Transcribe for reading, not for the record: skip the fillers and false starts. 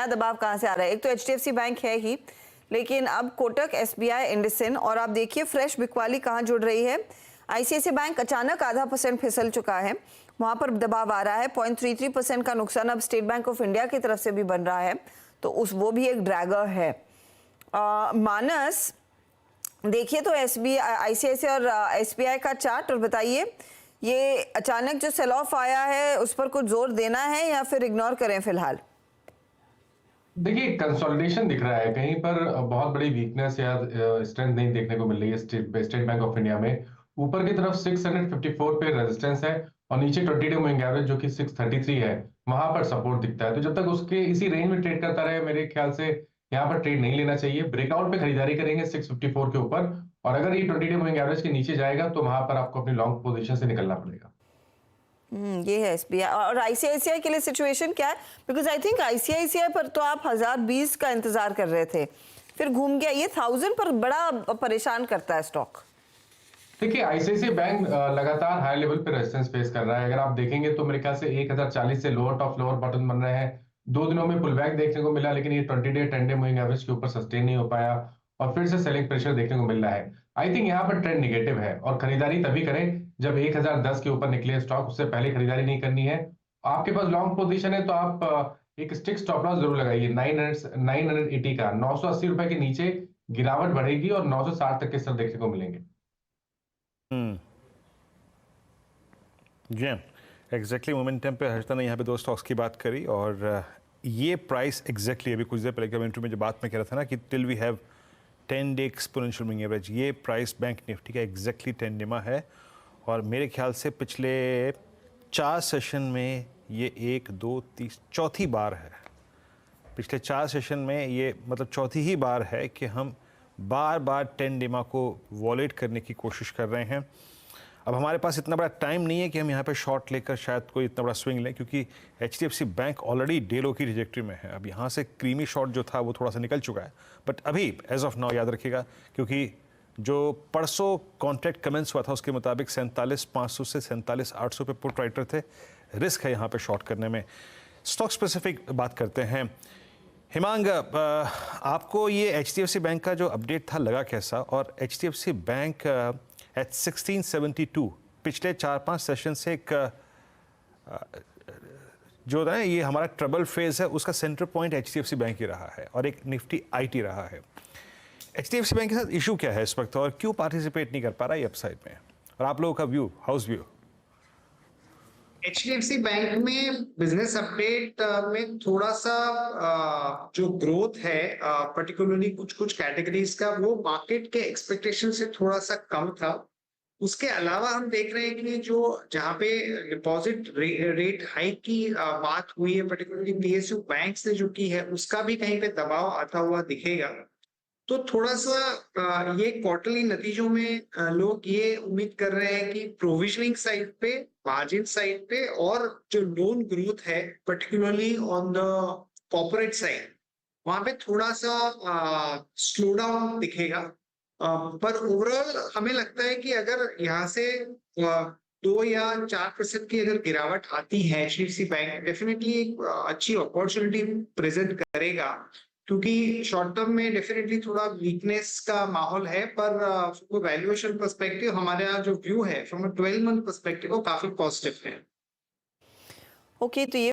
दबाव कहाँ से आ रहा है? एक तो एचडीएफसी बैंक है ही, लेकिन अब कोटक, एसबीआई, इंडसइंड और आप देखिए फ्रेश बिकवाली कहाँ जुड़ रही है। आईसीआईसीआई बैंक अचानक .5% फिसल चुका है, वहां पर दबाव आ रहा है। 0.33% का नुकसान अब स्टेट बैंक ऑफ इंडिया की तरफ से भी बन रहा है, तो वो भी एक ड्रैगर है। मानस, देखिए तो एसबीआई, आईसीआईसीआई और एसबीआई का चार्ट और बताइए ये अचानक जो सेल ऑफ आया है उस पर कुछ जोर देना है या फिर इग्नोर करें फिलहाल? देखिए, कंसोलिडेशन दिख रहा है कहीं पर। बहुत बड़ी वीकनेस या स्ट्रेंथ नहीं देखने को मिल रही है स्टेट बैंक ऑफ इंडिया में। ऊपर की तरफ 654 पे रेजिस्टेंस है और नीचे 20 डे मूविंग एवरेज जो कि 633 है, वहां पर सपोर्ट दिखता है। तो जब तक उसके इसी रेंज में ट्रेड करता रहे, मेरे ख्याल से यहाँ पर ट्रेड नहीं लेना चाहिए। ब्रेकआउट पे खरीदारी करेंगे 654 के ऊपर, और अगर ये 20 डे मूविंग एवरेज के नीचे जाएगा तो वहां पर आपको अपनी लॉन्ग पोजीशन से निकलना पड़ेगा। ये है एसबीआई और आईसीआईसीआई के लिए सिचुएशन क्या है? बिकॉज आई थिंक आईसीआईसीआई पर तो आप 1020 का इंतजार कर रहे थे, फिर घूम गया। ये 1000 पर बड़ा परेशान करता है स्टॉक। देखिए, आईसीआईसीआई बैंक लगातार हाई लेवल पे रेजिस्टेंस फेस कर रहा है। अगर आप देखेंगे तो मेरे ख्याल से 1040 से लोअर टॉप लोअर बटन बन रहे हैं। 2 दिनों में पुल बैक देखने को मिला, लेकिन ये 20 डे 10 डे मूविंग एवरेज के ऊपर सस्टेन नहीं हो पाया और फिर से सेलिंग प्रेशर देखने को मिल रहा है। आई थिंक यहाँ पर ट्रेंड निगेटिव है और खरीदारी तभी करें जब 1010 के ऊपर निकले स्टॉक, उससे पहले खरीदारी नहीं करनी है। आपके पास लॉन्ग पोजीशन है तो आप एक स्टिक स्टॉप लॉस जरूर लगाइए 980 का। 980 रुपए के नीचे गिरावट बढ़ेगी और 960 तक के स्तर देखने को मिलेंगे। जी एग्जैक्टली मोमेंटम पे हर्षदा ने यहाँ पे 2 स्टॉक्स की बात करी और ये प्राइस एग्जैक्टली अभी कुछ देर पहले के इंटरव्यू में जो बात मैं कह रहा था ना कि till we have 10 day exponential moving average, ये प्राइस बैंक निफ्टी का एग्जैक्टली 10 डेमा है। और मेरे ख्याल से पिछले 4 सेशन में ये 1 2 3 चौथी बार है। पिछले 4 सेशन में ये मतलब चौथी ही बार है कि हम बार बार 10 डेमा को वॉलेट करने की कोशिश कर रहे हैं। अब हमारे पास इतना बड़ा टाइम नहीं है कि हम यहाँ पे शॉर्ट लेकर शायद कोई इतना बड़ा स्विंग लें, क्योंकि एचडीएफसी बैंक ऑलरेडी डे लो की ट्रैजेक्टरी में है। अब यहाँ से क्रीमी शॉट जो था वो थोड़ा सा निकल चुका है, बट अभी एज ऑफ नाउ याद रखिएगा, क्योंकि जो परसों कॉन्ट्रैक्ट कमेंस हुआ था उसके मुताबिक 47,500 से 47,800 पे पुट राइटर थे। रिस्क है यहाँ पे शॉर्ट करने में। स्टॉक स्पेसिफिक बात करते हैं। हिमांग, आपको ये एचडीएफसी बैंक का जो अपडेट था लगा कैसा? और एचडीएफसी बैंक एट 1672 पिछले 4-5 सेशन से एक जो है ये हमारा ट्रबल फेज है, उसका सेंटर पॉइंट एचडीएफसी बैंक ही रहा है और एक निफ्टी आईटी रहा है। एचडीएफसी बैंक के साथ इशू क्या है इस वक्त और क्यों पार्टिसिपेट नहीं कर पा रहा है अपसाइड में? और आप लोगों का view, house view? HDFC bank में बिजनेस अपडेट में थोड़ा सा जो ग्रोथ है पर्टिकुलरली कुछ कुछ कैटेगरीज का, वो मार्केट के एक्सपेक्टेशन से थोड़ा सा कम था। उसके अलावा हम देख रहे हैं कि जो जहां पे डिपॉजिट रेट हाइक की बात हुई है, पर्टिकुलरली पीएसयू बैंक ने जो की है, उसका भी कहीं पे दबाव आता हुआ दिखेगा। तो थोड़ा सा ये क्वार्टरली नतीजों में लोग ये उम्मीद कर रहे हैं कि प्रोविजनिंग साइड पे, मार्जिन साइड पे और जो लोन ग्रोथ है particularly on the corporate side, वहां पे थोड़ा सा स्लो डाउन दिखेगा। पर ओवरऑल हमें लगता है कि अगर यहाँ से 2 या 4% की अगर गिरावट आती है, एचडीएफसी बैंक डेफिनेटली एक अच्छी अपॉर्चुनिटी प्रेजेंट करेगा, क्योंकि शॉर्ट टर्म में डेफिनेटली थोड़ा वीकनेस का माहौल है। पर वैल्यूएशन पर्सपेक्टिव हमारा जो व्यू है फ्रॉम अ 12 मंथ पर्सपेक्टिव वो काफी पॉजिटिव है। ओके, तो ये